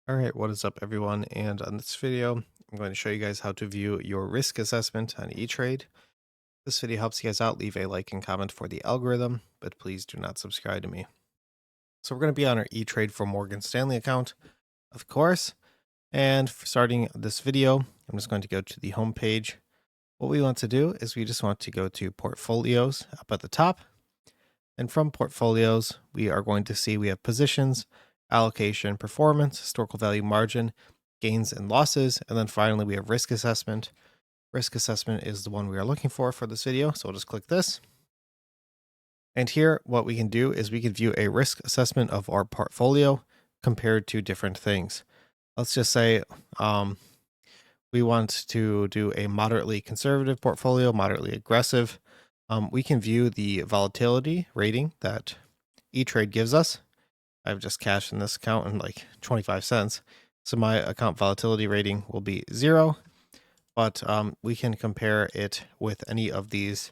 All right, what is up, everyone? And on this video, I'm going to show you guys how to view your risk assessment on E-Trade. This video helps you guys out. Leave a like and comment for the algorithm, but please do not subscribe to me. So we're going to be on our E-Trade for Morgan Stanley account, of course. And for starting this video, I'm just going to go to the home page. What we want to do is we just want to go to portfolios up at the top. And from portfolios, we are going to see we have positions, allocation, performance, historical value, margin, gains and losses. And then finally, we have risk assessment. Risk assessment is the one we are looking for this video. So we'll just click this. And here, what we can do is we can view a risk assessment of our portfolio compared to different things. Let's just say we want to do a moderately conservative portfolio, moderately aggressive. We can view the volatility rating that E-Trade gives us. I've just cashed in this account in like 25 cents. So my account volatility rating will be 0, but we can compare it with any of these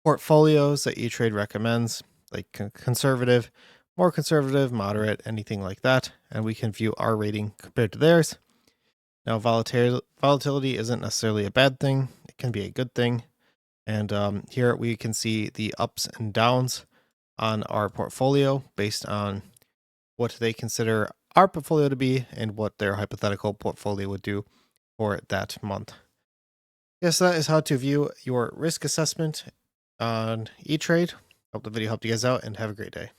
portfolios that E-Trade recommends, like conservative, more conservative, moderate, anything like that. And we can view our rating compared to theirs. Now, volatility isn't necessarily a bad thing. It can be a good thing. And here we can see the ups and downs on our portfolio based on what they consider our portfolio to be and what their hypothetical portfolio would do for that month. Yes, that is how to view your risk assessment on E-Trade. Hope the video helped you guys out and have a great day.